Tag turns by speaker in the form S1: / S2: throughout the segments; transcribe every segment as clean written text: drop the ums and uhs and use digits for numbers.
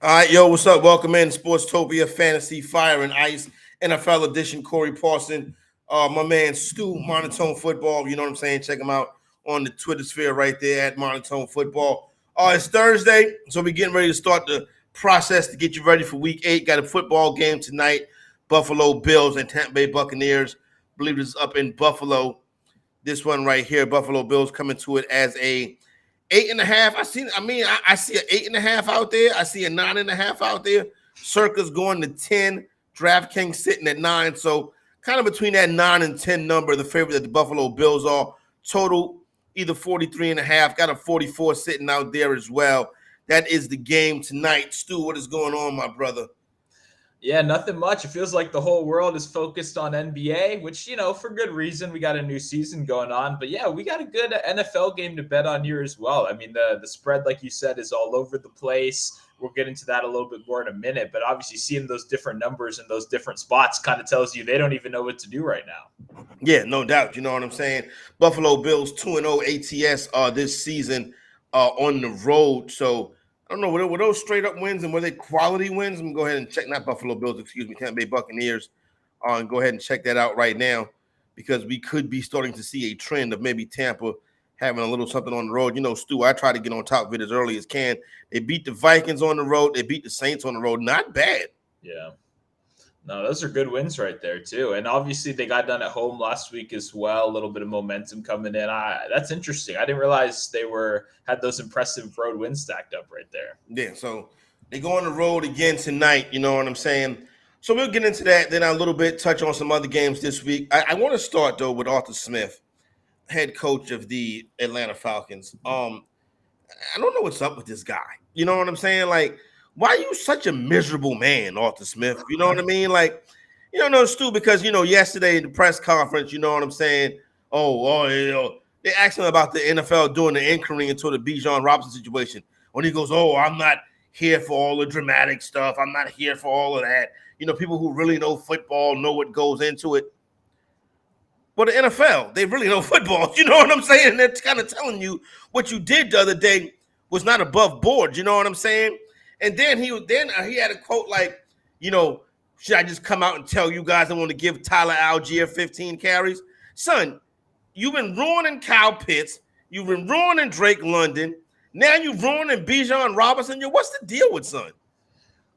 S1: All right, yo, what's up? Welcome in Sportstopia, Fantasy, Fire, and Ice, NFL edition. Corey Parson, my man Stu, Monotone Football. You know what I'm saying? Check him out on the Twitter sphere right there at Monotone Football. It's Thursday, so we're getting ready to start the process to get you ready for Week 8. Got a football game tonight, Buffalo Bills and Tampa Bay Buccaneers. I believe it's up in Buffalo. This one right here, Buffalo Bills coming to it as a 8.5. I see an 8.5 out there. I see a 9.5 out there. Circa's going to 10. DraftKings sitting at 9. So kind of between that 9 and 10 number, the favorite that the Buffalo Bills are. Total either 43.5. Got a 44 sitting out there as well. That is the game tonight. Stu, what is going on, my brother?
S2: Yeah, nothing much. It feels like the whole world is focused on NBA, which, for good reason. We got a new season going on. But, yeah, we got a good NFL game to bet on here as well. I mean, the spread, like you said, is all over the place. We'll get into that a little bit more in a minute. But, obviously, seeing those different numbers in those different spots kind of tells you they don't even know what to do right now.
S1: Yeah, no doubt. You know what I'm saying? Buffalo Bills 2-0 ATS this season on the road. So, I don't know, were those straight up wins and were they quality wins? I'm going to go ahead and check, not Buffalo Bills, Tampa Bay Buccaneers, and go ahead and check that out right now because we could be starting to see a trend of maybe Tampa having a little something on the road. Stu, I try to get on top of it as early as can. They beat the Vikings on the road. They beat the Saints on the road. Not bad.
S2: Yeah. No, those are good wins right there, too. And obviously, they got done at home last week as well. A little bit of momentum coming in. That's interesting. I didn't realize they had those impressive road wins stacked up right there.
S1: Yeah, so they go on the road again tonight. You know what I'm saying? So we'll get into that then a little bit, touch on some other games this week. I want to start, though, with Arthur Smith, head coach of the Atlanta Falcons. I don't know what's up with this guy. You know what I'm saying? Like, why are you such a miserable man, Arthur Smith? You know what I mean? Like, Stu, because, yesterday in the press conference, you know what I'm saying? They asked him about the NFL doing the inquiry into the Bijan Robinson situation. When he goes, I'm not here for all the dramatic stuff. I'm not here for all of that. People who really know football know what goes into it. But the NFL, they really know football. You know what I'm saying? They're kind of telling you what you did the other day was not above board. You know what I'm saying? And then he had a quote like, should I just come out and tell you guys I want to give Tyler Algier 15 carries? Son, you've been ruining Kyle Pitts. You've been ruining Drake London. Now you're ruining Bijan Robinson. What's the deal with son?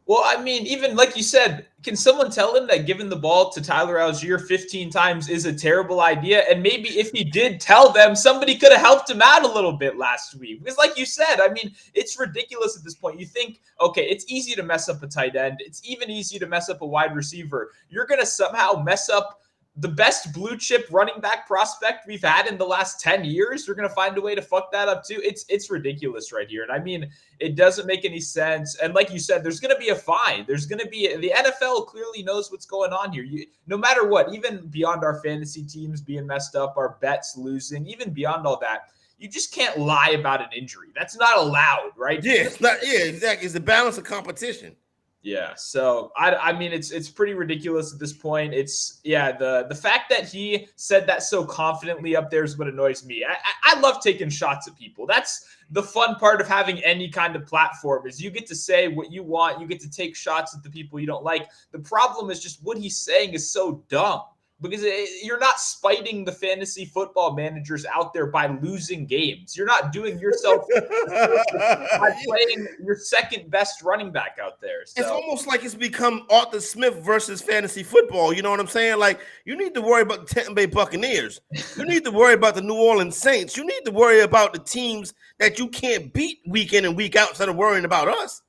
S2: Well, I mean, even like you said, can someone tell him that giving the ball to Tyler Algier 15 times is a terrible idea? And maybe if he did tell them, somebody could have helped him out a little bit last week. Because like you said, I mean, it's ridiculous at this point. You think, okay, it's easy to mess up a tight end. It's even easy to mess up a wide receiver. You're going to somehow mess up the best blue chip running back prospect we've had in the last 10 years. You're going to find a way to fuck that up too. It's ridiculous right here. And I mean, it doesn't make any sense. And like you said, there's going to be a fine. There's going to be the NFL clearly knows what's going on here. No matter what, even beyond our fantasy teams being messed up, our bets losing, even beyond all that, you just can't lie about an injury. That's not allowed, right?
S1: Yeah, it's not. Yeah, exactly. It's the balance of competition.
S2: Yeah, so I mean it's pretty ridiculous at this point. The fact that he said that so confidently up there is what annoys me. I love taking shots at people. That's the fun part of having any kind of platform is you get to say what you want. You get to take shots at the people you don't like. The problem is just what he's saying is so dumb. Because you're not spiting the fantasy football managers out there by losing games. You're not doing yourself by playing your second best running back out there. So.
S1: It's almost like it's become Arthur Smith versus fantasy football. You know what I'm saying? Like, you need to worry about the Tampa Bay Buccaneers. You need to worry about the New Orleans Saints. You need to worry about the teams that you can't beat week in and week out instead of worrying about us.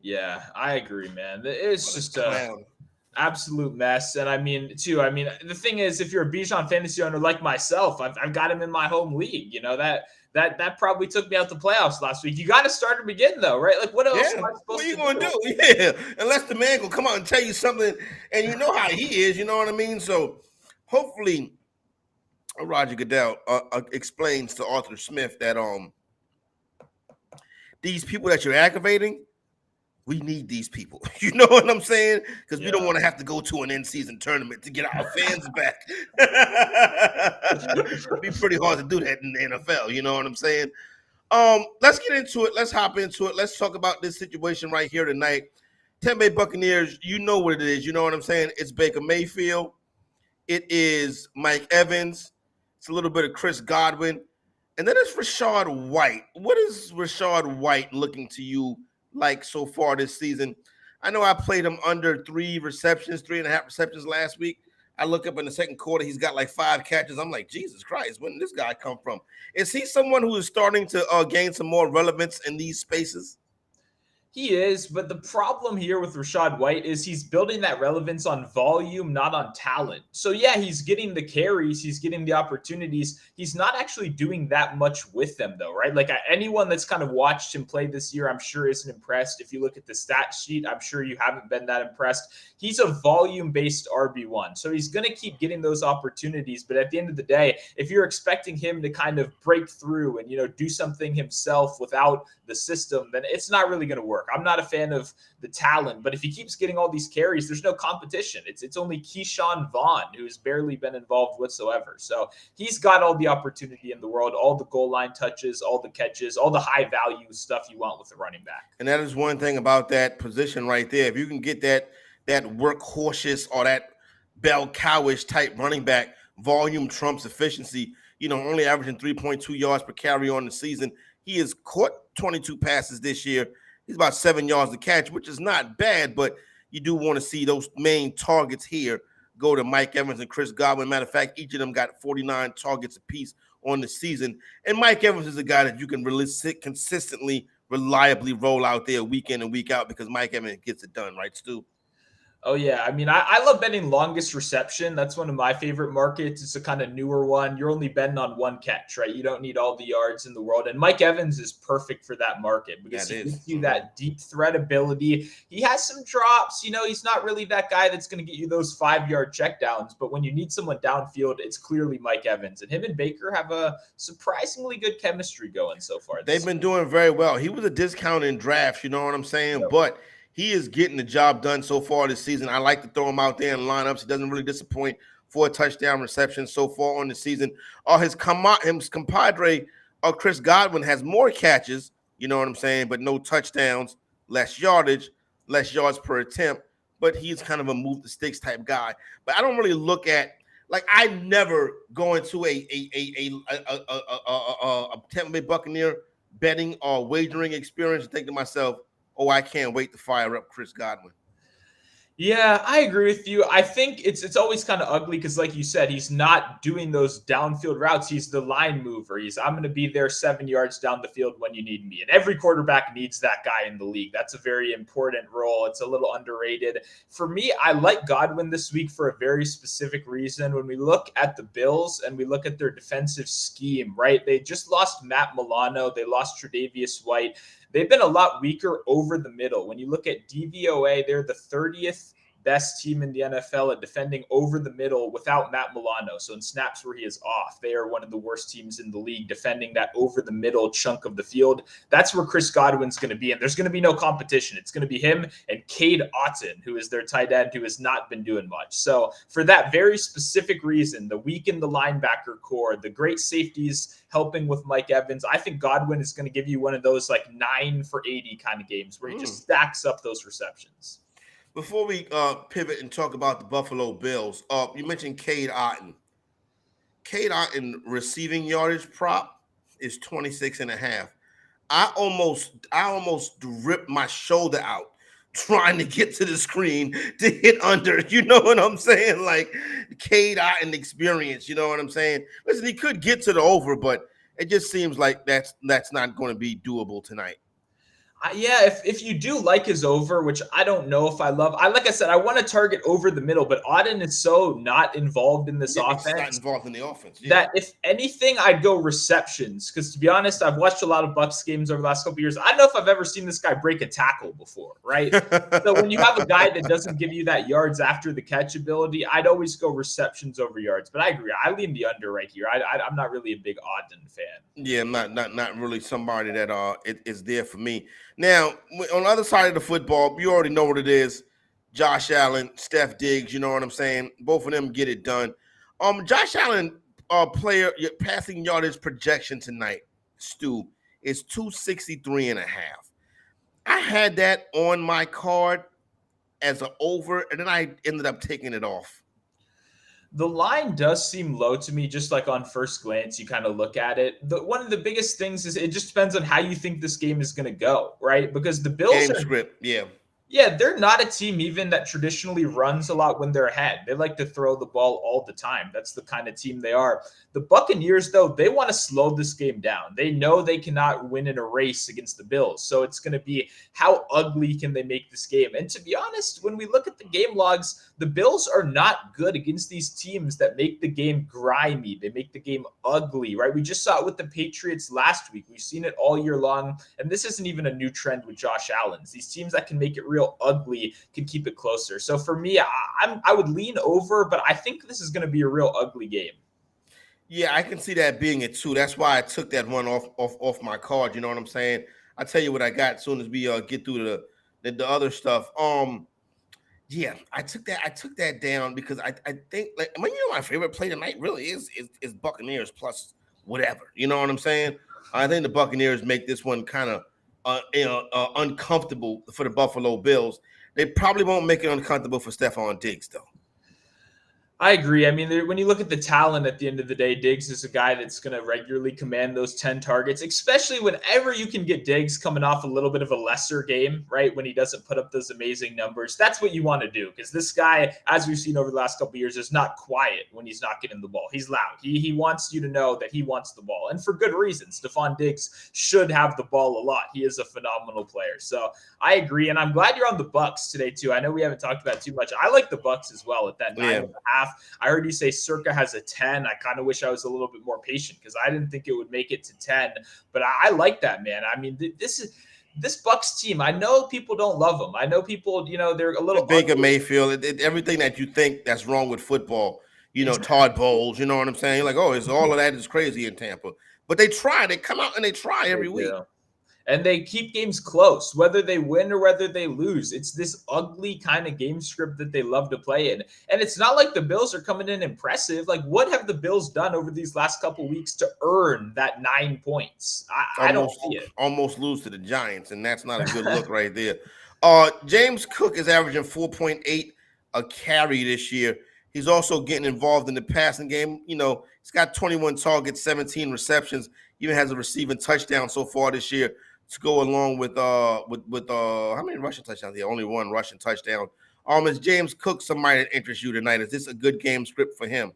S2: Yeah, I agree, man. It's just absolute mess. And I mean, the thing is, if you're a Bijan fantasy owner like myself, I've got him in my home league. That probably took me out the playoffs last week. You got to start him again, though, right? Like, what else am I supposed to do?
S1: What are you going to do? Yeah, unless the man will come out and tell you something, and you know how he is, you know what I mean? So hopefully Roger Goodell explains to Arthur Smith that these people that you're aggravating, we need these people. You know what I'm saying? Because we don't want to have to go to an in-season tournament to get our fans back. It'd be pretty hard to do that in the NFL. You know what I'm saying? Let's get into it. Let's hop into it. Let's talk about this situation right here tonight. Tampa Bay Buccaneers, you know what it is. You know what I'm saying? It's Baker Mayfield. It is Mike Evans. It's a little bit of Chris Godwin. And then it's Rachaad White. What is Rachaad White looking to you like so far this season? I know I played him under 3.5 receptions last week. I look up in the second quarter, he's got like 5 catches. I'm like, Jesus Christ, where did this guy come from? Is he someone who is starting to gain some more relevance in these spaces?
S2: He is, but the problem here with Rachaad White is he's building that relevance on volume, not on talent. So yeah, he's getting the carries, he's getting the opportunities. He's not actually doing that much with them though, right? Like anyone that's kind of watched him play this year, I'm sure isn't impressed. If you look at the stat sheet, I'm sure you haven't been that impressed. He's a volume-based RB1. So he's going to keep getting those opportunities, but at the end of the day, if you're expecting him to kind of break through and, do something himself without the system, then it's not really going to work. I'm not a fan of the talent, but if he keeps getting all these carries, there's no competition. It's only Keyshawn Vaughn, who's barely been involved whatsoever. So he's got all the opportunity in the world, all the goal line touches, all the catches, all the high value stuff you want with the running back.
S1: And that is one thing about that position right there. If you can get that workhorse or that bell cowish type running back, volume trumps efficiency. Only averaging 3.2 yards per carry on the season. He has caught 22 passes this year. He's about 7 yards to catch, which is not bad, but you do want to see those main targets here go to Mike Evans and Chris Godwin. Matter of fact, each of them got 49 targets apiece on the season. And Mike Evans is a guy that you can really consistently, reliably roll out there week in and week out because Mike Evans gets it done, right, Stu?
S2: Oh, yeah. I mean, I love betting longest reception. That's one of my favorite markets. It's a kind of newer one. You're only betting on one catch, right? You don't need all the yards in the world. And Mike Evans is perfect for that market because he gives you that deep threat ability. He has some drops. He's not really that guy that's going to get you those 5-yard checkdowns. But when you need someone downfield, it's clearly Mike Evans. And him and Baker have a surprisingly good chemistry going so far.
S1: They've been doing very well. He was a discount in drafts, you know what I'm saying? Yep. But he is getting the job done so far this season. I like to throw him out there in lineups. He doesn't really disappoint. 4 touchdown receptions so far on the season. His compadre, Chris Godwin, has more catches, you know what I'm saying, but no touchdowns, less yardage, less yards per attempt. But he's kind of a move the sticks type guy. But I don't really look at I never go into a Tampa Bay Buccaneer betting or wagering experience and think to myself, oh, I can't wait to fire up Chris Godwin.
S2: Yeah, I agree with you. I think it's always kind of ugly because, like you said, he's not doing those downfield routes. He's the line mover. I'm going to be there 7 yards down the field when you need me. And every quarterback needs that guy in the league. That's a very important role. It's a little underrated. For me, I like Godwin this week for a very specific reason. When we look at the Bills and we look at their defensive scheme, right? They just lost Matt Milano. They lost Tre'Davious White. They've been a lot weaker over the middle. When you look at DVOA, they're the 30th best team in the NFL at defending over the middle without Matt Milano. So in snaps where he is off, they are one of the worst teams in the league defending that over the middle chunk of the field. That's where Chris Godwin's going to be. And there's going to be no competition. It's going to be him and Cade Otton, who is their tight end, who has not been doing much. So for that very specific reason, the weak in the linebacker core, the great safeties helping with Mike Evans, I think Godwin is going to give you one of those 9 for 80 kind of games where he just stacks up those receptions.
S1: Before we pivot and talk about the Buffalo Bills, you mentioned Cade Otton. Cade Otton receiving yardage prop is 26.5. I almost ripped my shoulder out trying to get to the screen to hit under. You know what I'm saying? Cade Otton experience. You know what I'm saying? Listen, he could get to the over, but it just seems like that's not going to be doable tonight.
S2: Yeah, if you do like his over, which I don't know if I love. Like I said, I want to target over the middle, but Otton is so not involved in this offense.
S1: He's not involved in the offense. Yeah.
S2: That if anything, I'd go receptions. Because to be honest, I've watched a lot of Bucs games over the last couple of years. I don't know if I've ever seen this guy break a tackle before, right? So when you have a guy that doesn't give you that yards after the catch ability, I'd always go receptions over yards. But I agree. I lean the under right here. I'm not really a big Otton fan.
S1: Yeah, I'm not really somebody that is there for me. Now, on the other side of the football, you already know what it is. Josh Allen, Steph Diggs, you know what I'm saying? Both of them get it done. Josh Allen, player passing yardage projection tonight, Stu, is 263.5. I had that on my card as an over, and then I ended up taking it off.
S2: The line does seem low to me, just like on first glance, you kind of look at it. One of the biggest things is it just depends on how you think this game is going to go, right? Because the Bills
S1: Game
S2: are
S1: script, yeah.
S2: Yeah, they're not a team even that traditionally runs a lot when they're ahead. They like to throw the ball all the time. That's the kind of team they are. The Buccaneers, though, they want to slow this game down. They know they cannot win in a race against the Bills. So it's going to be how ugly can they make this game? And to be honest, when we look at the game logs, the Bills are not good against these teams that make the game grimy. They make the game ugly, right? We just saw it with the Patriots last week. We've seen it all year long. And this isn't even a new trend with Josh Allen's. These teams that can make it real ugly can keep it closer. So for me, I would lean over, but I think this is going to be a real ugly game.
S1: Yeah, I can see that being it too. That's why I took that one off my card. You know what I'm saying? I'll tell you what I got as soon as we get through the other stuff. Yeah, I took that down because I think my favorite play tonight really is Buccaneers plus whatever. You know what I'm saying? I think the Buccaneers make this one kind of uncomfortable for the Buffalo Bills. They probably won't make it uncomfortable for Stephon Diggs though.
S2: I agree. I mean, when you look at the talent at the end of the day, Diggs is a guy that's going to regularly command those 10 targets, especially whenever you can get Diggs coming off a little bit of a lesser game, right? When he doesn't put up those amazing numbers. That's what you want to do because this guy, as we've seen over the last couple of years, is not quiet when he's not getting the ball. He's loud. He wants you to know that he wants the ball. And for good reason. Stephon Diggs should have the ball a lot. He is a phenomenal player. So I agree. And I'm glad you're on the Bucs today, too. I know we haven't talked about it too much. I like the Bucs as well at that 9.5. I heard you say Circa has a 10. I kind of wish I was a little bit more patient because I didn't think it would make it to 10. But I like that, man. I mean, this Bucs team, I know people don't love them. I know people, they're a little
S1: Baker Mayfield, everything that you think that's wrong with football, Todd Bowles, you know what I'm saying? You're like, oh, it's all of that is crazy in Tampa. But they try. They come out and they try every week.
S2: And they keep games close, whether they win or whether they lose. It's this ugly kind of game script that they love to play in. And it's not like the Bills are coming in impressive. Like, what have the Bills done over these last couple weeks to earn that 9 points? I don't see it.
S1: Almost lose to the Giants, and that's not a good look right there. James Cook is averaging 4.8 a carry this year. He's also getting involved in the passing game. He's got 21 targets, 17 receptions, even has a receiving touchdown so far this year. To go along with how many rushing touchdowns? Yeah, only one rushing touchdown. Is James Cook somebody that interests you tonight? Is this a good game script for him?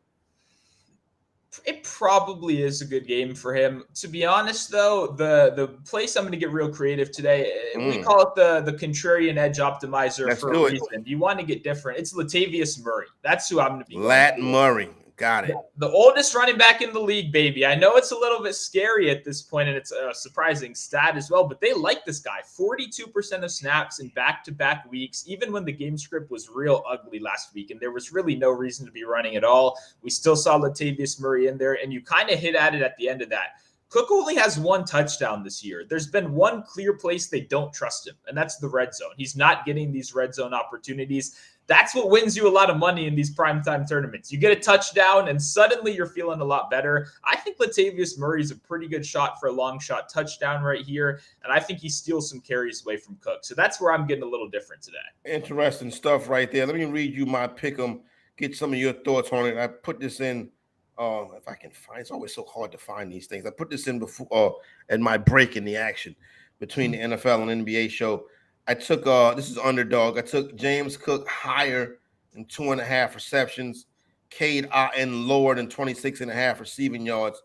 S2: It probably is a good game for him. To be honest, though, the place I'm going to get real creative today, we call it the contrarian edge optimizer. Let's for a reason. You want to get different. It's Latavius Murray. That's who I'm going to be.
S1: Murray. Got it.
S2: The oldest running back in the league, baby. I know it's a little bit scary at this point, and it's a surprising stat as well, but they like this guy. 42% of snaps in back-to-back weeks, even when the game script was real ugly last week, and there was really no reason to be running at all. We still saw Latavius Murray in there, and you kind of hit at it at the end of that. Cook only has one touchdown this year. There's been one clear place they don't trust him, and that's the red zone. He's not getting these red zone opportunities. That's what wins you a lot of money in these primetime tournaments. You get a touchdown, and suddenly you're feeling a lot better. I think Latavius Murray is a pretty good shot for a long shot touchdown right here, and I think he steals some carries away from Cook. So that's where I'm getting a little different today.
S1: Interesting stuff right there. Let me read you my pick'em, get some of your thoughts on it. I put this in, if I can find, it's always so hard to find these things. I put this in before in my break in the action between the NFL and NBA show. I took this is underdog. I took James Cook higher than 2.5 receptions, Cade Otton lower than 26.5 receiving yards,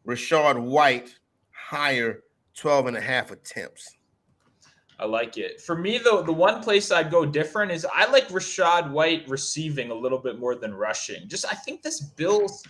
S1: Rachaad White higher 12.5 attempts.
S2: I like it. For me, though, the one place I'd go different is I like Rachaad White receiving a little bit more than rushing. I think this Bills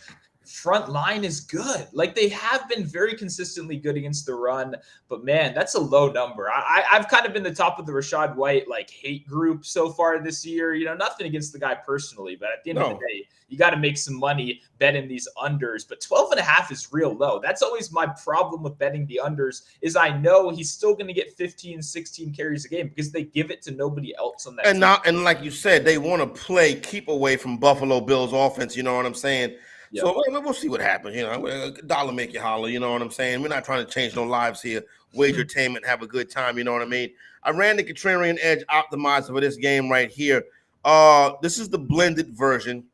S2: front line is good. Like, they have been very consistently good against the run, but man, that's a low number. I've kind of been the top of the Rachaad White hate group so far this year. Nothing against the guy personally, but at the end of the day, you got to make some money betting these unders. But 12.5 is real low. That's always my problem with betting the unders is I know he's still going to get 15, 16 carries a game because they give it to nobody else on that team.
S1: And like you said, they want to keep away from Buffalo Bills offense. You know what I'm saying? Yep. So we'll see what happens. $1 make you holler. You know what I'm saying? We're not trying to change no lives here. wagertainment, have a good time. You know what I mean? I ran the contrarian edge optimizer for this game right here. This is the blended version.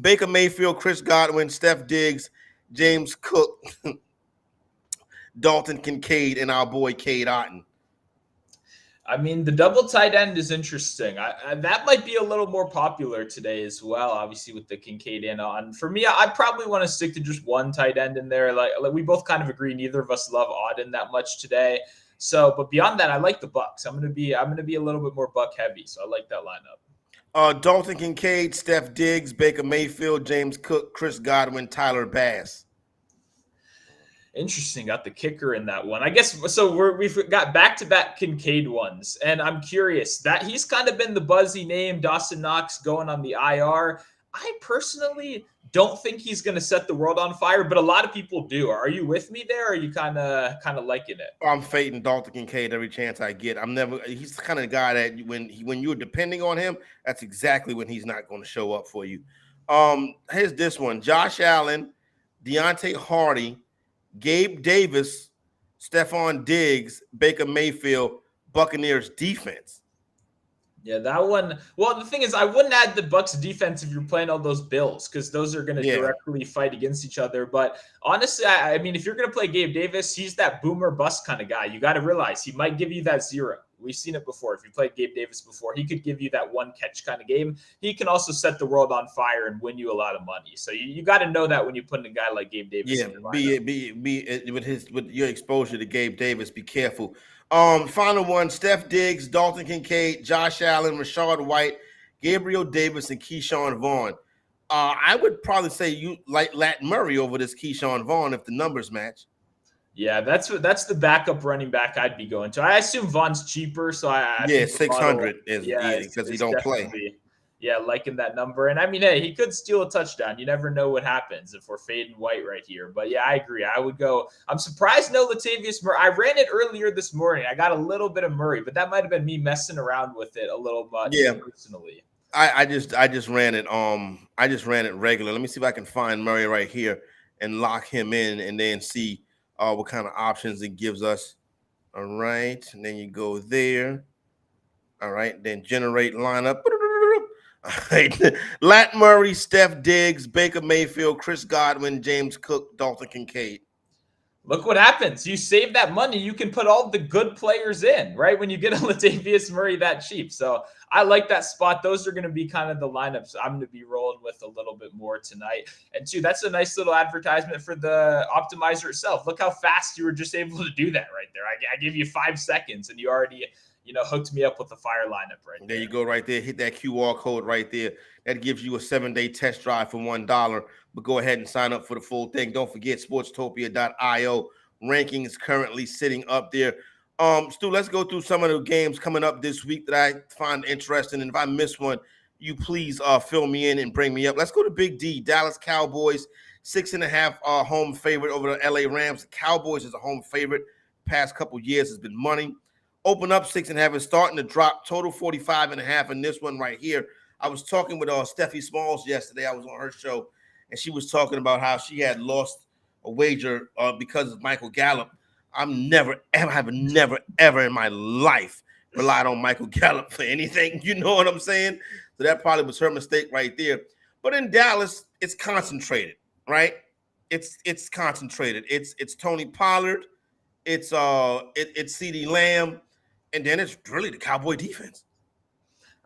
S1: Baker Mayfield, Chris Godwin, Steph Diggs, James Cook, Dalton Kincaid, and our boy Cade Otton.
S2: I mean, the double tight end is interesting. That might be a little more popular today as well, obviously with the Kincaid in on. For me, I probably want to stick to just one tight end in there. Like we both kind of agree, neither of us love Auden that much today. So, but beyond that, I like the Bucks. I'm gonna be a little bit more Buck heavy, so I like that lineup.
S1: Dalton Kincaid, Steph Diggs, Baker Mayfield, James Cook, Chris Godwin, Tyler Bass.
S2: Interesting. Got the kicker in that one. I guess so. We've got back-to-back Kincaid ones, and I'm curious that he's kind of been the buzzy name. Dawson Knox going on the IR. I personally don't think he's going to set the world on fire, but a lot of people do. Are you with me there? Or are you kind of liking it?
S1: I'm fading Dalton Kincaid every chance I get. He's the kind of guy that when you're depending on him, that's exactly when he's not going to show up for you. Here's this one: Josh Allen, Deontay Hardy, Gabe Davis, Stephon Diggs, Baker Mayfield, Buccaneers defense.
S2: Yeah, that one. Well, the thing is, I wouldn't add the Bucks defense if you're playing all those Bills because those are going to directly fight against each other. But honestly, I mean, if you're going to play Gabe Davis, he's that boomer bust kind of guy. You got to realize he might give you that 0. We've seen it before. If you played Gabe Davis before, he could give you that one catch kind of game. He can also set the world on fire and win you a lot of money. So you got to know that when you put in a guy like Gabe Davis.
S1: Yeah, with your exposure to Gabe Davis, be careful. Final one: Steph Diggs, Dalton Kincaid, Josh Allen, Rashad White, Gabriel Davis, and Keyshawn Vaughn. I would probably say you like Lat Murray over this Keyshawn Vaughn if the numbers match.
S2: Yeah, that's the backup running back I'd be going to. I assume Vaughn's cheaper, so I
S1: 600 is because he don't play.
S2: Yeah, liking that number. And I mean, hey, he could steal a touchdown. You never know what happens if we're fading White right here. But yeah, I agree. I would go. I'm surprised no Latavius Murray. I ran it earlier this morning. I got a little bit of Murray, but that might have been me messing around with it a little much personally.
S1: I just ran it. I just ran it regular. Let me see if I can find Murray right here and lock him in, and then see what kind of options it gives us. All right, and then you go there. All right, then generate lineup. All right, Lat Murray, Steph Diggs, Baker Mayfield, Chris Godwin, James Cook, Dalton Kincaid.
S2: Look what happens. You save that money. You can put all the good players in, right? When you get a Latavius Murray that cheap. So I like that spot. Those are going to be kind of the lineups I'm going to be rolling with a little bit more tonight. And two, that's a nice little advertisement for the optimizer itself. Look how fast you were just able to do that right there. I gave you 5 seconds and you already, hooked me up with the fire lineup right there.
S1: There you go right there. Hit that QR code right there. That gives you a 7-day test drive for $1. But go ahead and sign up for the full thing. Don't forget Sportstopia.io. Ranking is currently sitting up there. Stu, let's go through some of the games coming up this week that I find interesting. And if I miss one, you please fill me in and bring me up. Let's go to Big D. Dallas Cowboys, 6.5 home favorite over the LA Rams. The Cowboys is a home favorite. Past couple years has been money. Open up 6.5 is starting to drop. Total 45.5 in this one right here. I was talking with Steffi Smalls yesterday. I was on her show, and she was talking about how she had lost a wager because of Michael Gallup. I've never, ever in my life relied on Michael Gallup for anything. You know what I'm saying? So that probably was her mistake right there. But in Dallas, it's concentrated, right? It's concentrated. It's Tony Pollard. It's CeeDee Lamb. And then it's really the Cowboy defense.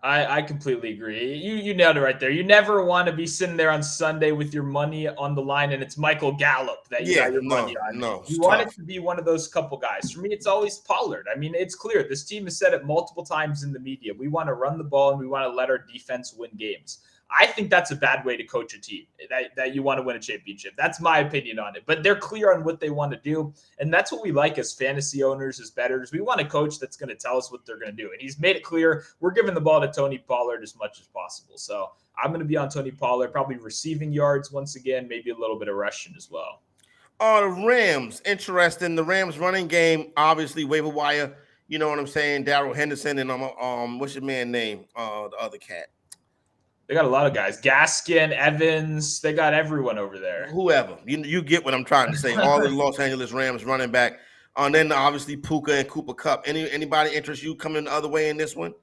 S2: I completely agree. You nailed it right there. You never want to be sitting there on Sunday with your money on the line and it's Michael Gallup that you got your money on.
S1: No,
S2: you want it to be one of those couple guys. For me, it's always Pollard. I mean, it's clear. This team has said it multiple times in the media. We want to run the ball and we want to let our defense win games. I think that's a bad way to coach a team, that you want to win a championship. That's my opinion on it. But they're clear on what they want to do. And that's what we like as fantasy owners, as bettors. We want a coach that's going to tell us what they're going to do. And he's made it clear we're giving the ball to Tony Pollard as much as possible. So I'm going to be on Tony Pollard, probably receiving yards once again, maybe a little bit of rushing as well.
S1: The Rams, interesting. The Rams running game, obviously waiver wire. You know what I'm saying? Darrell Henderson and what's your man name? The other cat.
S2: They got a lot of guys. Gaskin, Evans. They got everyone over there.
S1: Whoever. You get what I'm trying to say. All the Los Angeles Rams running back. And then obviously Puka and Cooper Kupp. Anybody interest you coming the other way in this one?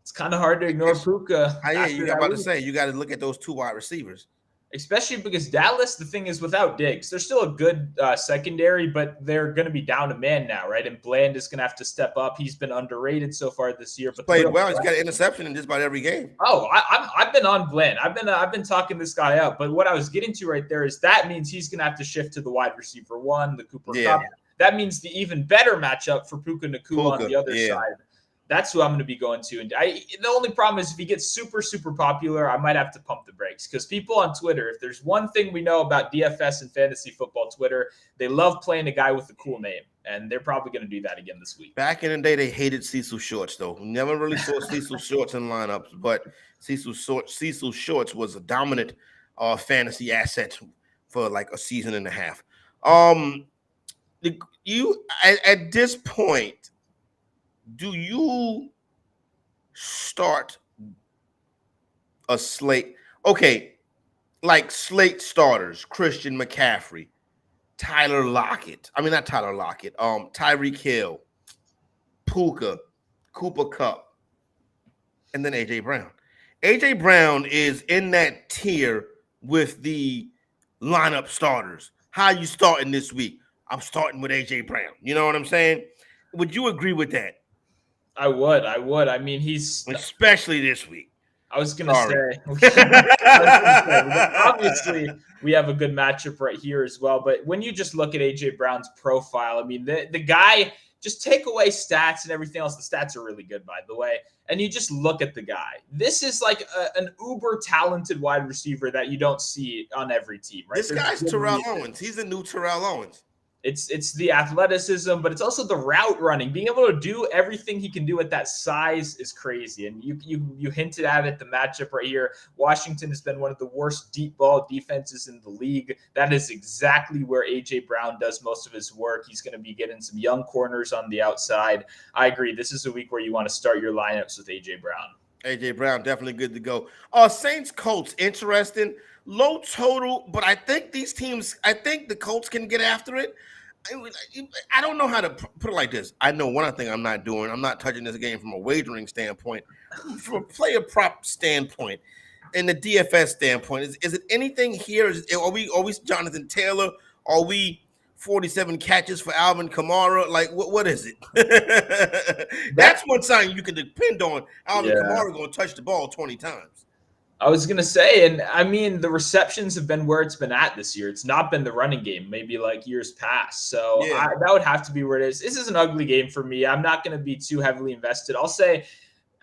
S2: It's kind of hard to ignore Puka.
S1: Yeah,
S2: after
S1: you got
S2: that
S1: about to
S2: week.
S1: say you got to look at those 2 wide receivers.
S2: Especially because Dallas, the thing is, without Diggs, they're still a good secondary, but they're going to be down a man now, right? And Bland is going to have to step up. He's been underrated so far this year, but
S1: Played well. He's got an interception in just about every game.
S2: Oh, I've been on Bland. I've been talking this guy up. But what I was getting to right there is that means he's going to have to shift to the wide receiver 1, the Cooper Kupp. That means the even better matchup for Puka Nacua on the other side. That's who I'm going to be going to. And the only problem is if he gets super, super popular, I might have to pump the brakes because people on Twitter, if there's one thing we know about DFS and fantasy football Twitter, they love playing a guy with a cool name. And they're probably going to do that again this week.
S1: Back in the day, they hated Cecil Shorts, though. Never really saw Cecil Shorts in lineups, but Cecil Shorts was a dominant fantasy asset for like a season and a half. You at this point, do you start a slate? Okay, like slate starters, Christian McCaffrey, Tyler Lockett. I mean, not Tyler Lockett. Tyreek Hill, Puka, Cooper Kupp, and then AJ Brown. AJ Brown is in that tier with the lineup starters. How you starting this week? I'm starting with AJ Brown. You know what I'm saying? Would you agree with that?
S2: I would. I mean, he's
S1: especially this week.
S2: I was gonna say, obviously we have a good matchup right here as well. But when you just look at AJ Brown's profile, I mean, the guy, just take away stats and everything else. The stats are really good, by the way. And you just look at the guy. This is like an uber talented wide receiver that you don't see on every team, right?
S1: This guy's Terrell Owens. He's a new Terrell Owens.
S2: It's the athleticism, but it's also the route running. Being able to do everything he can do at that size is crazy. And you hinted at it, the matchup right here. Washington has been one of the worst deep ball defenses in the league. That is exactly where AJ Brown does most of his work. He's going to be getting some young corners on the outside. I agree. This is a week where you want to start your lineups with AJ Brown.
S1: AJ Brown, definitely good to go. Saints Colts, interesting. Low total, but I think these teams, I think the Colts can get after it. I don't know how to put it like this. I know one thing I'm not doing. I'm not touching this game from a wagering standpoint. From a player prop standpoint and the DFS standpoint, is it anything here? Are we Jonathan Taylor? Are we 47 catches for Alvin Kamara? Like, what is it? That's one sign you can depend on. Alvin Kamara going to touch the ball 20 times.
S2: I was going to say, and I mean, the receptions have been where it's been at this year. It's not been the running game, maybe like years past. So that would have to be where it is. This is an ugly game for me. I'm not going to be too heavily invested. I'll say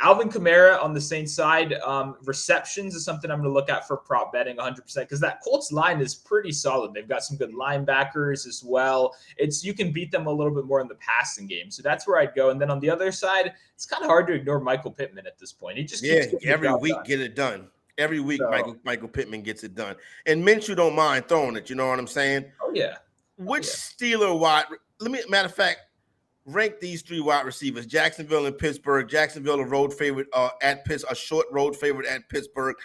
S2: Alvin Kamara on the Saints side, receptions is something I'm going to look at for prop betting 100% because that Colts line is pretty solid. They've got some good linebackers as well. You can beat them a little bit more in the passing game. So that's where I'd go. And then on the other side, it's kind of hard to ignore Michael Pittman at this point. He just keeps
S1: every week get it done. Every week, Michael Pittman gets it done. And Minshew don't mind throwing it. You know what I'm saying?
S2: Oh, yeah.
S1: Which Steeler matter of fact, rank these 3 wide receivers: Jacksonville and Pittsburgh. Jacksonville, a road favorite a short road favorite at Pittsburgh.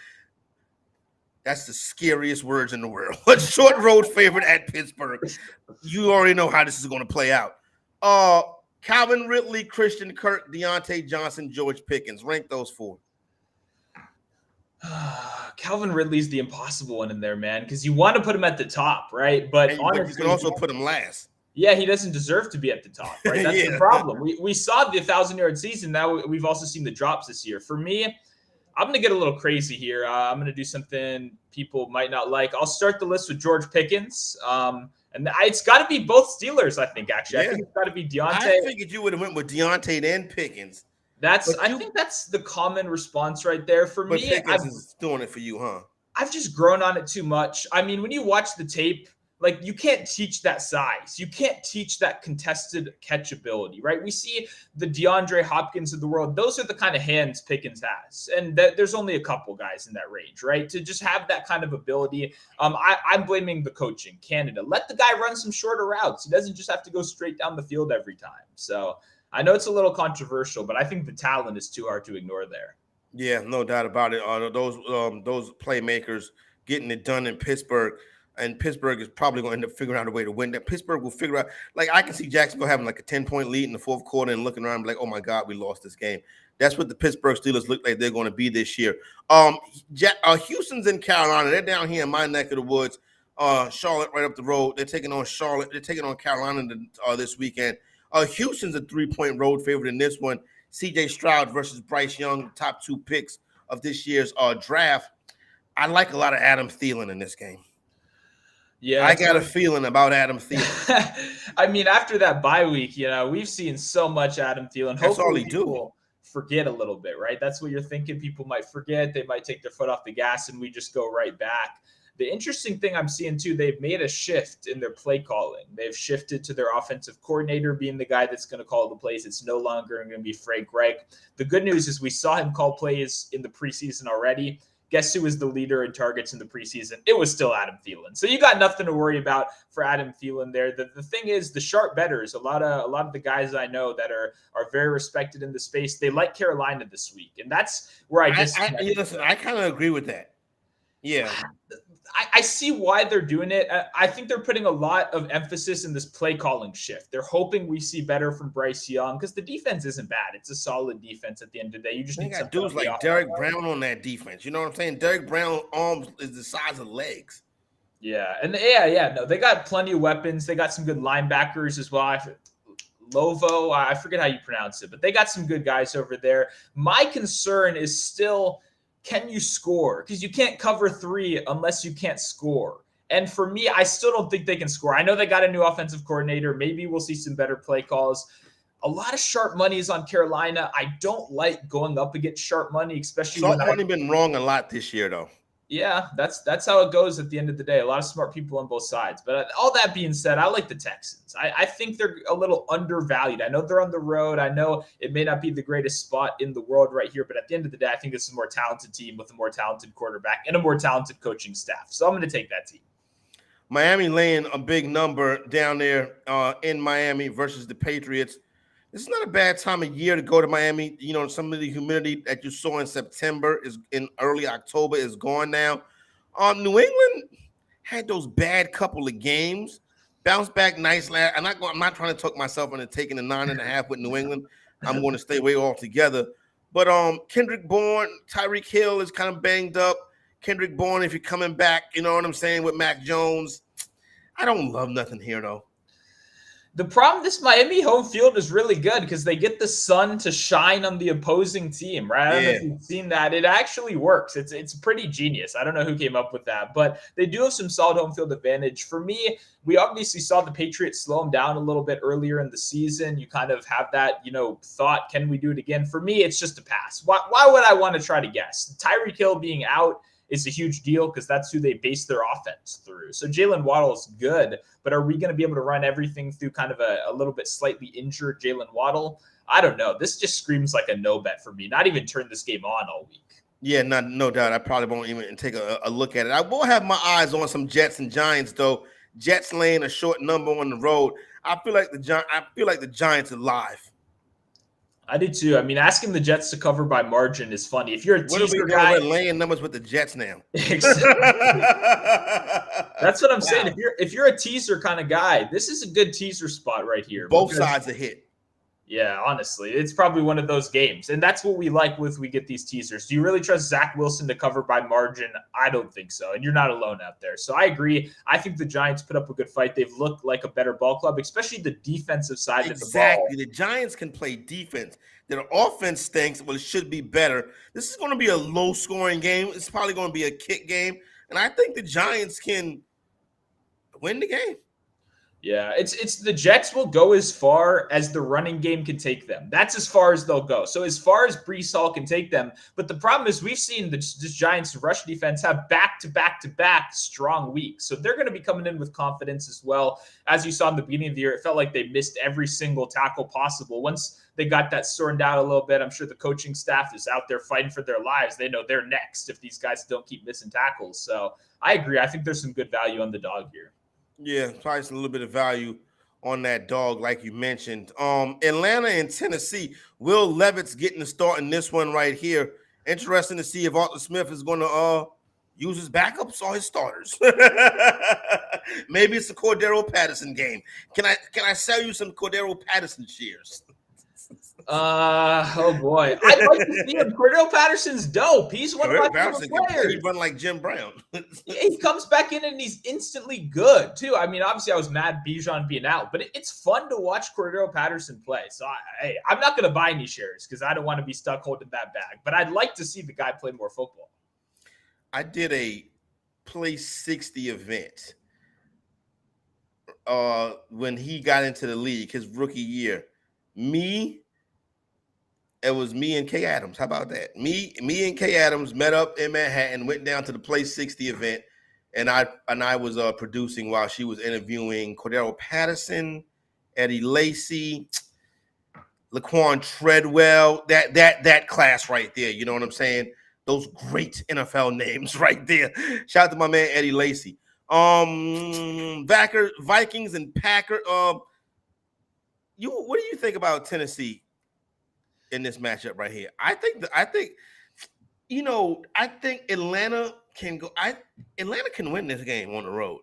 S1: That's the scariest words in the world. A short road favorite at Pittsburgh. You already know how this is going to play out. Calvin Ridley, Christian Kirk, Deontay Johnson, George Pickens. Rank those 4.
S2: Calvin Ridley's the impossible one in there, man, because you want to put him at the top, right? But honestly,
S1: you can also put him last.
S2: Yeah, he doesn't deserve to be at the top, right? That's the problem. We saw the 1,000-yard season. Now we've also seen the drops this year. For me, I'm going to get a little crazy here. I'm going to do something people might not like. I'll start the list with George Pickens. And it's got to be both Steelers, I think, actually. I think it's got to be Deontay.
S1: I figured you would have went with Deontay and Pickens.
S2: I think that's the common response right there for me.
S1: Pickens is doing it for you, huh?
S2: I've just grown on it too much. I mean, when you watch the tape, like, you can't teach that size. You can't teach that contested catchability, right? We see the DeAndre Hopkins of the world. Those are the kind of hands Pickens has. And there's only a couple guys in that range, right? To just have that kind of ability. I'm blaming the coaching, Canada. Let the guy run some shorter routes. He doesn't just have to go straight down the field every time. So I know it's a little controversial, but I think the talent is too hard to ignore there.
S1: Yeah, no doubt about it. Those playmakers getting it done in Pittsburgh. and Pittsburgh is probably going to end up figuring out a way to win. That Pittsburgh will figure out. Like I can see Jacksonville having like a 10-point lead in the fourth quarter and looking around like, oh my God, we lost this game. That's what the Pittsburgh Steelers look like they're going to be this year. Houston's in Carolina. They're down here in my neck of the woods. Charlotte right up the road. They're taking on Charlotte. They're taking on Carolina this weekend. Houston's a 3-point road favorite in this one. C.J. Stroud versus Bryce Young, top 2 picks of this year's draft. I like a lot of Adam Thielen in this game.
S2: Yeah,
S1: I got a feeling about Adam Thielen.
S2: I mean, after that bye week, we've seen so much Adam Thielen.
S1: That's all he do.
S2: Forget a little bit, right? That's what you're thinking. People might forget. They might take their foot off the gas, and we just go right back. The interesting thing I'm seeing, too, they've made a shift in their play calling. They've shifted to their offensive coordinator being the guy that's going to call the plays. It's no longer going to be Frank Reich. The good news is we saw him call plays in the preseason already. Guess who was the leader in targets in the preseason? It was still Adam Thielen. So you got nothing to worry about for Adam Thielen there. The thing is, the sharp bettors, a lot of the guys I know that are very respected in the space, they like Carolina this week. And that's where I
S1: kind of agree with that. Yeah.
S2: I see why they're doing it. I think they're putting a lot of emphasis in this play calling shift. They're hoping we see better from Bryce Young because the defense isn't bad. It's a solid defense at the end of the day. You just need some
S1: dudes like Derek Brown on that defense. You know what I'm saying? Derek Brown's arms is the size of legs.
S2: Yeah, and no, they got plenty of weapons. They got some good linebackers as well. Lovo, I forget how you pronounce it, but they got some good guys over there. My concern is still, can you score? Because you can't cover 3 unless you can't score. And for me, I still don't think they can score. I know they got a new offensive coordinator. Maybe we'll see some better play calls. A lot of sharp money is on Carolina. I don't like going up against sharp money, especially
S1: sharp money been wrong a lot this year, though.
S2: Yeah, that's how it goes at the end of the day. A lot of smart people on both sides. But all that being said, I like the Texans. I think they're a little undervalued. I know they're on the road. I know it may not be the greatest spot in the world right here. But at the end of the day, I think this is a more talented team with a more talented quarterback and a more talented coaching staff. So I'm going to take that team.
S1: Miami laying a big number down there in Miami versus the Patriots. This is not a bad time of year to go to Miami. You know, some of the humidity that you saw in September is in early October is gone now. New England had those bad couple of games, bounced back nice. I'm not trying to talk myself into taking the 9.5 with New England. I'm going to stay away altogether. But Kendrick Bourne, Tyreek Hill is kind of banged up. Kendrick Bourne, if you're coming back, you know what I'm saying, with Mac Jones. I don't love nothing here, though.
S2: The problem, this Miami home field is really good because they get the sun to shine on the opposing team, right? I don't know if you've seen that. It actually works. It's pretty genius. I don't know who came up with that, but they do have some solid home field advantage. For me, we obviously saw the Patriots slow them down a little bit earlier in the season. You kind of have that, thought, can we do it again? For me, it's just a pass. Why would I want to try to guess? Tyreek Hill being out is a huge deal because that's who they base their offense through. So Jalen Waddle is good, but are we going to be able to run everything through kind of a little bit slightly injured Jalen Waddle? I don't know. This just screams like a no bet for me. Not even turn this game on all week.
S1: Yeah, no doubt. I probably won't even take a look at it. I will have my eyes on some Jets and Giants, though. Jets laying a short number on the road. I feel like the Giants are live.
S2: I do too. I mean, asking the Jets to cover by margin is funny. If you're a teaser
S1: guy, we're laying numbers with the Jets now.
S2: That's what I'm saying. If you're a teaser kind of guy, this is a good teaser spot right here.
S1: Both sides are hit.
S2: Yeah, honestly, it's probably one of those games. And that's what we like we get these teasers. Do you really trust Zach Wilson to cover by margin? I don't think so. And you're not alone out there. So I agree. I think the Giants put up a good fight. They've looked like a better ball club, especially the defensive side of the ball.
S1: Exactly. The Giants can play defense. Their offense stinks, but it should be better. This is going to be a low-scoring game. It's probably going to be a kick game. And I think the Giants can win the game.
S2: Yeah, it's the Jets will go as far as the running game can take them. That's as far as they'll go. So as far as Breece Hall can take them. But the problem is we've seen this Giants rush defense have back-to-back strong weeks. So they're going to be coming in with confidence as well. As you saw in the beginning of the year, it felt like they missed every single tackle possible. Once they got that sorted out a little bit, I'm sure the coaching staff is out there fighting for their lives. They know they're next if these guys don't keep missing tackles. So I agree. I think there's some good value on the dog here.
S1: Yeah, probably a little bit of value on that dog, like you mentioned. Atlanta and Tennessee. Will Levitt's getting the start in this one right here. Interesting to see if Arthur Smith is going to use his backups or his starters. Maybe it's a Cordero Patterson game. Can I sell you some Cordero Patterson shares?
S2: Oh boy, I'd like to see him. Cordero Patterson's dope. He's one of my favorite players.
S1: He run like Jim Brown.
S2: He comes back in and he's instantly good too. I mean, obviously I was mad Bijan being out, but it's fun to watch Cordero Patterson play. So I'm not going to buy any shares because I don't want to be stuck holding that bag. But I'd like to see the guy play more football.
S1: I did a Play 60 event when he got into the league, his rookie year. It was me and Kay Adams. How about that? Me and Kay Adams met up in Manhattan, went down to the Play 60 event, and I was producing while she was interviewing Cordero Patterson, Eddie Lacy, Laquan Treadwell, that class right there. You know what I'm saying? Those great NFL names right there. Shout out to my man Eddie Lacy. Vikings and Packers. What do you think about Tennessee in this matchup right here? I think Atlanta can go. Atlanta can win this game on the road.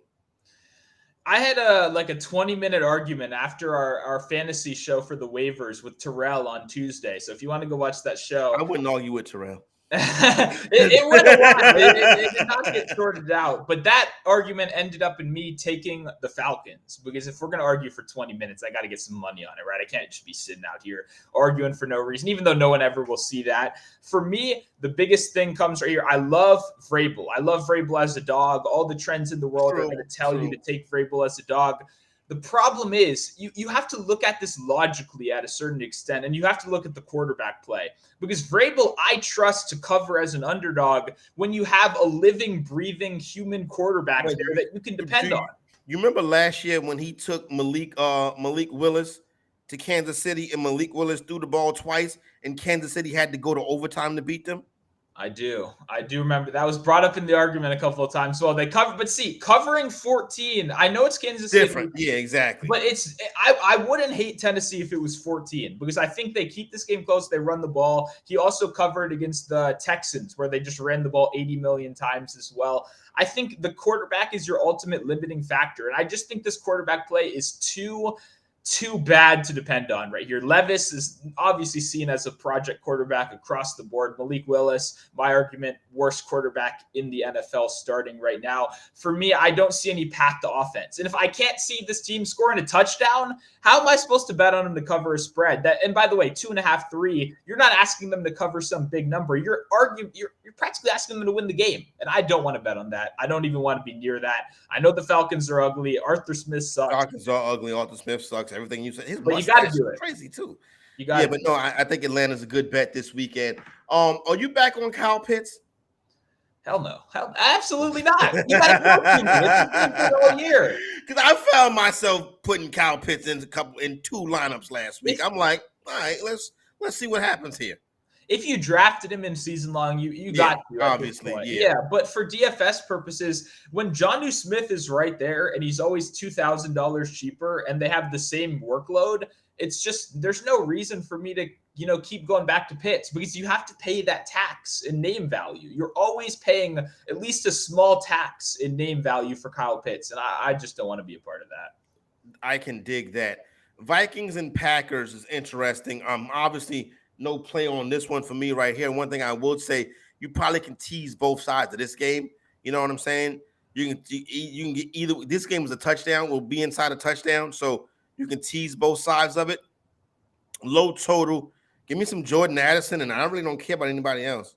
S2: I had a 20-minute argument after our fantasy show for the waivers with Terrell on Tuesday. So if you want to go watch that show,
S1: I wouldn't argue with Terrell.
S2: it went a while. It did not get sorted out. But that argument ended up in me taking the Falcons, because if we're going to argue for 20 minutes, I got to get some money on it, right? I can't just be sitting out here arguing for no reason, even though no one ever will see that. For me, the biggest thing comes right here. I love Vrabel. I love Vrabel as a dog. All the trends in the world are going to tell you to take Vrabel as a dog. The problem is you have to look at this logically at a certain extent, and you have to look at the quarterback play, because Vrabel I trust to cover as an underdog when you have a living, breathing human quarterback there that you can depend on.
S1: You remember last year when he took Malik Willis to Kansas City, and Malik Willis threw the ball twice, and Kansas City had to go to overtime to beat them?
S2: I do remember that was brought up in the argument a couple of times. Well, they cover, but see, covering 14. I know it's Kansas City.
S1: Different, yeah, exactly.
S2: But I wouldn't hate Tennessee if it was 14, because I think they keep this game close. They run the ball. He also covered against the Texans, where they just ran the ball 80 million times as well. I think the quarterback is your ultimate limiting factor, and I just think this quarterback play is too bad to depend on right here. Levis is obviously seen as a project quarterback across the board. Malik Willis, my argument, worst quarterback in the NFL starting right now. For me, I don't see any path to offense. And if I can't see this team scoring a touchdown, how am I supposed to bet on them to cover a spread? And by the way, 2.5, 3, you're not asking them to cover some big number. You're practically asking them to win the game. And I don't want to bet on that. I don't even want to be near that. I know the Falcons are ugly. Arthur Smith sucks.
S1: Falcons are ugly. Arthur Smith sucks. Everything you said.
S2: But you got to do it.
S1: Crazy too.
S2: But
S1: no, I think Atlanta's a good bet this weekend. Are you back on Kyle Pitts?
S2: Hell no. Absolutely not. You got to all year.
S1: Because I found myself putting Kyle Pitts in two lineups last week. I'm like, all right, let's see what happens here.
S2: If you drafted him in season long, you got to.
S1: Obviously,
S2: yeah. But for DFS purposes, when Jonnu Smith is right there and he's always $2,000 cheaper and they have the same workload, it's just there's no reason for me to keep going back to Pitts, because you have to pay that tax in name value. You're always paying at least a small tax in name value for Kyle Pitts, and I just don't want to be a part of that.
S1: I can dig that. Vikings and Packers is interesting. Obviously, no play on this one for me right here. One thing I will say, you probably can tease both sides of this game. You know what I'm saying? You can get either. This game is a touchdown. Will be inside a touchdown, so you can tease both sides of it. Low total. Give me some Jordan Addison, and I really don't care about anybody else.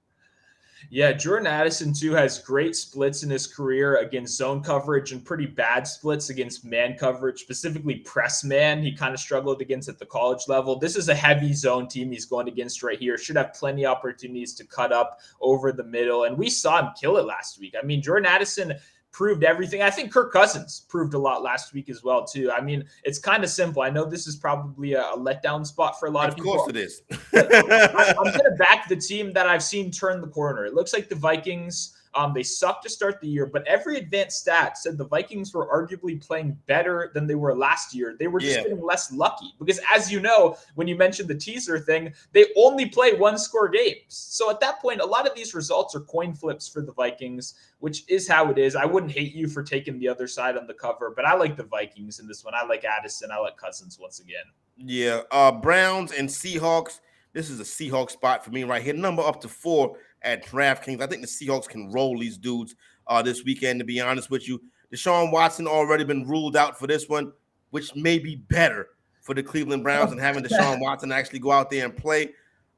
S2: Yeah, Jordan Addison, too, has great splits in his career against zone coverage and pretty bad splits against man coverage, specifically press man. He kind of struggled against at the college level. This is a heavy zone team he's going against right here. Should have plenty of opportunities to cut up over the middle, and we saw him kill it last week. I mean, Jordan Addison proved everything. I think Kirk Cousins proved a lot last week as well, too. I mean, it's kind of simple. I know this is probably a letdown spot for a lot of people.
S1: Of course it is.
S2: I'm going to back the team that I've seen turn the corner. It looks like the Vikings They sucked to start the year, but every advanced stat said the Vikings were arguably playing better than they were last year. They were just getting less lucky because, as you know, when you mentioned the teaser thing, they only play one-score games. So at that point, a lot of these results are coin flips for the Vikings, which is how it is. I wouldn't hate you for taking the other side on the cover, but I like the Vikings in this one. I like Addison. I like Cousins once again.
S1: Yeah. Browns and Seahawks. This is a Seahawks spot for me right here. Number up to 4 at DraftKings. I think the Seahawks can roll these dudes this weekend, to be honest with you. Deshaun Watson already been ruled out for this one, which may be better for the Cleveland Browns than having Deshaun Watson actually go out there and play.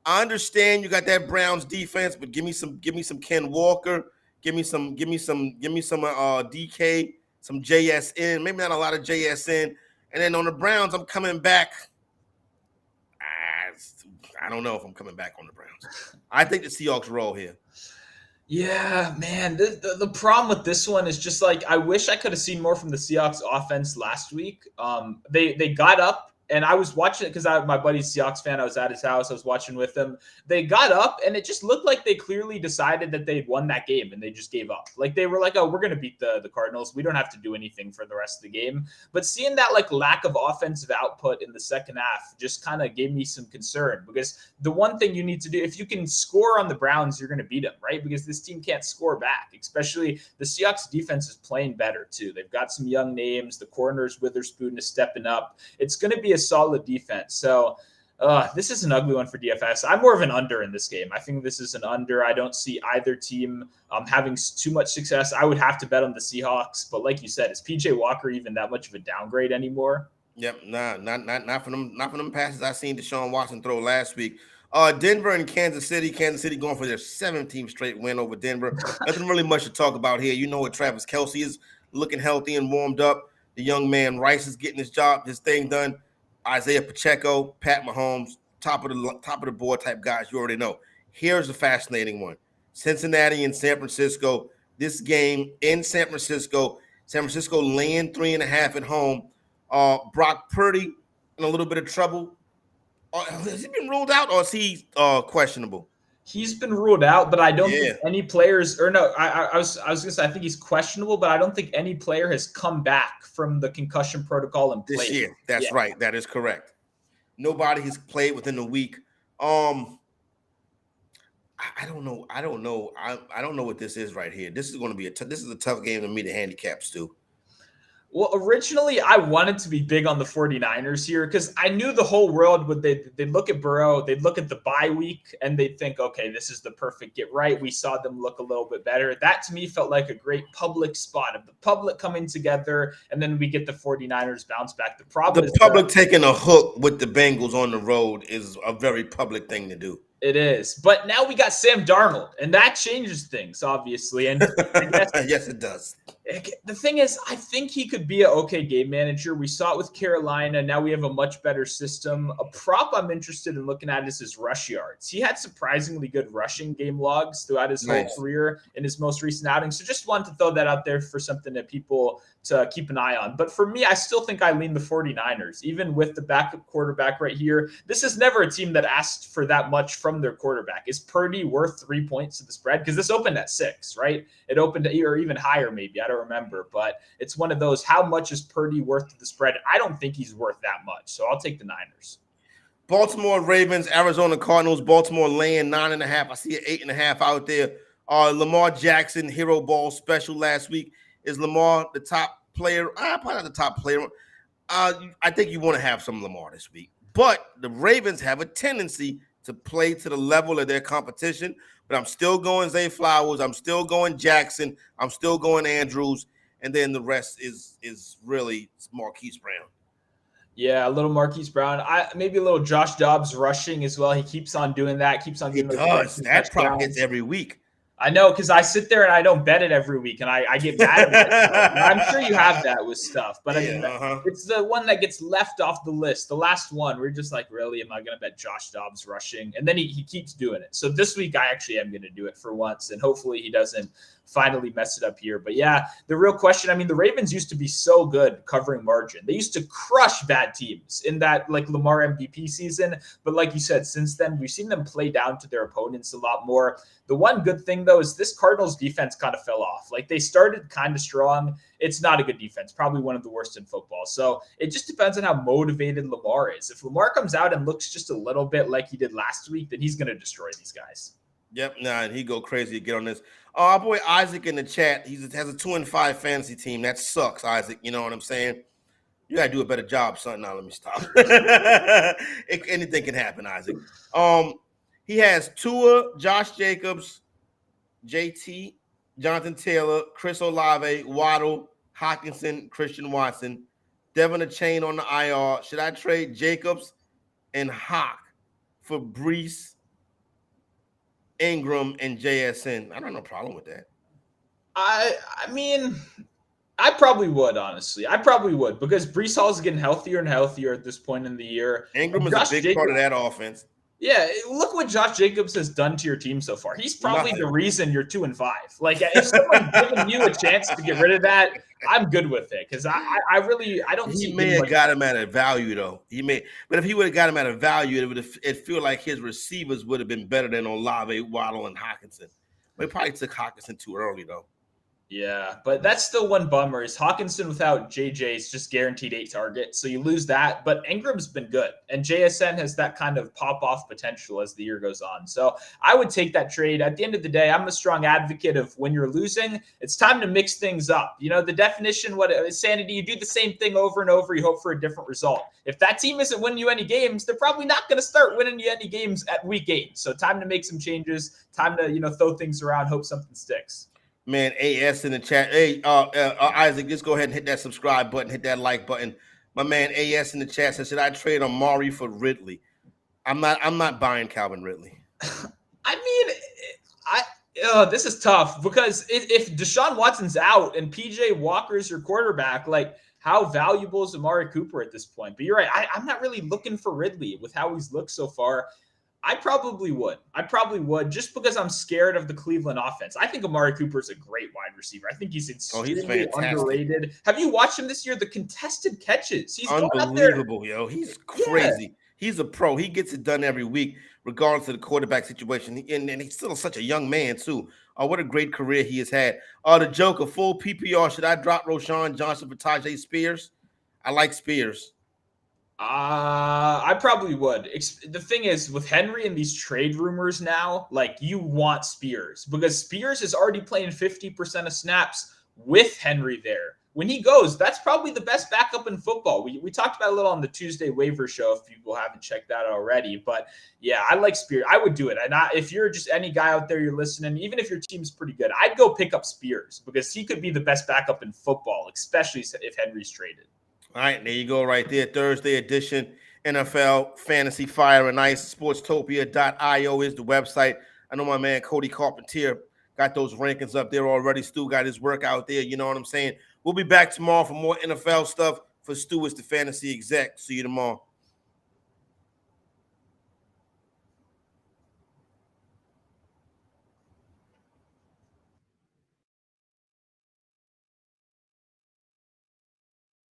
S1: I understand you got that Browns defense, but give me some Ken Walker, give me some DK, some JSN, maybe not a lot of JSN. And then on the Browns, I'm coming back. I don't know if I'm coming back on the Browns. I think the Seahawks roll here.
S2: Yeah, man. The problem with this one is just like I wish I could have seen more from the Seahawks offense last week. They got up. And I was watching it because my buddy's Seahawks fan. I was at his house. I was watching with him. They got up, and it just looked like they clearly decided that they'd won that game, and they just gave up. Like, they were like, oh, we're going to beat the Cardinals. We don't have to do anything for the rest of the game. But seeing that, like, lack of offensive output in the second half just kind of gave me some concern because the one thing you need to do, if you can score on the Browns, you're going to beat them, right? Because this team can't score back, especially the Seahawks defense is playing better, too. They've got some young names. The corners, Witherspoon is stepping up. It's going to be a solid defense. So this is an ugly one for DFS. I'm more of an under in this game. I think this is an under. I don't see either team having too much success. I would have to bet on the Seahawks, but like you said, is PJ Walker even that much of a downgrade anymore?
S1: Yep, not for them passes I seen Deshaun Watson throw last week. Denver and Kansas City. Kansas City going for their 17th straight win over Denver. Nothing really much to talk about here. You know what Travis Kelce is looking healthy and warmed up. The young man Rice is getting his thing done. Isaiah Pacheco, Pat Mahomes, top of the board type guys. You already know. Here's a fascinating one: Cincinnati and San Francisco. This game in San Francisco laying 3.5 at home. Brock Purdy in a little bit of trouble. Has he been ruled out, or is he questionable?
S2: He's been ruled out, but I don't think any players, or no, I was gonna say I think he's questionable, but I don't think any player has come back from the concussion protocol and played
S1: this year. That's right. That is correct. Nobody has played within a week. I don't know. I don't know what this is right here. This is going to be this is a tough game to me to handicap, Stu.
S2: Well, originally I wanted to be big on the 49ers here because I knew the whole world would they'd look at Burrow, they'd look at the bye week, and they'd think, okay, this is the perfect get right. We saw them look a little bit better. That to me felt like a great public spot of the public coming together, and then we get the 49ers bounce back. The problem is
S1: public taking a hook with the Bengals on the road is a very public thing to do.
S2: It is. But now we got Sam Darnold, and that changes things, obviously. And I guess,
S1: yes, it does.
S2: The thing is, I think he could be an okay game manager. We saw it with Carolina. Now we have a much better system. A prop I'm interested in looking at is his rush yards. He had surprisingly good rushing game logs throughout his whole career in his most recent outing. So just wanted to throw that out there for something that people to keep an eye on. But for me, I still think I lean the 49ers, even with the backup quarterback right here. This is never a team that asked for that much from their quarterback. Is Purdy worth 3 points to the spread? Because this opened at 6, right? It opened at, or even higher maybe. I don't remember. But it's one of those, how much is Purdy worth to the spread? I don't think he's worth that much. So I'll take the Niners.
S1: Baltimore Ravens, Arizona Cardinals, Baltimore laying 9.5. I see an 8.5 out there. Lamar Jackson, Hero Ball special last week. Is Lamar the top player? Probably not the top player. I think you want to have some Lamar this week. But the Ravens have a tendency to play to the level of their competition. But I'm still going Zay Flowers. I'm still going Jackson. I'm still going Andrews. And then the rest is really Marquise Brown.
S2: Yeah, a little Marquise Brown. Maybe a little Josh Dobbs rushing as well. He keeps on doing that. Keeps on getting
S1: those. That prop hits every week.
S2: I know, because I sit there and I don't bet it every week, and I get mad at myself. I'm sure you have that with stuff, but I mean, it's the one that gets left off the list. The last one, we're just like, really, am I going to bet Josh Dobbs rushing? And then he keeps doing it. So this week, I actually am going to do it for once, and hopefully he doesn't finally mess it up here. But yeah, the real question, I mean, the Ravens used to be so good covering margin. They used to crush bad teams in that like Lamar MVP season. But like you said, since then, we've seen them play down to their opponents a lot more. The one good thing thing, though, is this Cardinals defense kind of fell off. Like, they started kind of strong. It's not a good defense, probably one of the worst in football. So it just depends on how motivated Lamar is. If Lamar comes out and looks just a little bit like he did last week, then he's going to destroy these guys.
S1: Yep, and he go crazy to get on this. Our boy Isaac in the chat, he has a 2-5 fantasy team. That sucks, Isaac. You know what I'm saying? You gotta do a better job, son. Now let me stop. Anything can happen, Isaac. He has Tua, Josh Jacobs, JT, Jonathan Taylor, Chris Olave, Waddle, Hockenson, Christian Watson, Devin Achane on the IR. Should I trade Jacobs and Hawk for Brees, Ingram, and JSN? I don't have no problem with that.
S2: I mean, I probably would, honestly. I probably would, because Brees Hall is getting healthier and healthier at this point in the year.
S1: Ingram is a big part of that offense.
S2: Yeah, look what Josh Jacobs has done to your team so far. He's probably the reason you're 2-5. Like, if someone's giving you a chance to get rid of that, I'm good with it, because I don't see.
S1: He may have got him at a value though. But if he would have got him at a value, it feel like his receivers would have been better than Olave, Waddle, and Hockenson. But he probably took Hockenson too early though.
S2: Yeah, but that's still one bummer is Hockenson without JJ is just guaranteed 8 targets. So you lose that, but Ingram's been good. And JSN has that kind of pop-off potential as the year goes on. So I would take that trade. At the end of the day, I'm a strong advocate of when you're losing, it's time to mix things up. You know, the definition, what is sanity? You do the same thing over and over. You hope for a different result. If that team isn't winning you any games, they're probably not going to start winning you any games at week 8. So time to make some changes, time to, throw things around, hope something sticks.
S1: Man, AS in the chat. Hey, Isaac, just go ahead and hit that subscribe button, hit that like button. My man AS in the chat says, should I trade Amari for Ridley? I'm not buying Calvin Ridley.
S2: This is tough, because if Deshaun Watson's out and PJ Walker's your quarterback, like, how valuable is Amari Cooper at this point? But you're right. I'm not really looking for Ridley with how he's looked so far. I probably would, just because I'm scared of the Cleveland offense. I think Amari Cooper is a great wide receiver. I think he's extremely underrated. Have you watched him this year? The contested catches. He's
S1: unbelievable, yo. He's crazy. Yeah. He's a pro. He gets it done every week, regardless of the quarterback situation. And he's still such a young man, too. What a great career he has had. The joke, a full PPR. Should I drop Roshan Johnson for Tajay Spears? I like Spears.
S2: I probably would. The thing is, with Henry and these trade rumors now, like, you want Spears, because Spears is already playing 50% of snaps with Henry there. When he goes, that's probably the best backup in football. We talked about it a little on the Tuesday waiver show if people haven't checked that out already. But yeah, I like Spears. I would do it. And if you're just any guy out there you're listening, even if your team's pretty good, I'd go pick up Spears, because he could be the best backup in football, especially if Henry's traded.
S1: All right, there you go right there. Thursday edition, NFL Fantasy Fire and Ice. Sportstopia.io is the website. I know my man Cody Carpentier got those rankings up there already. Stu got his work out there. You know what I'm saying? We'll be back tomorrow for more NFL stuff. For Stu, it's the fantasy exec. See you tomorrow.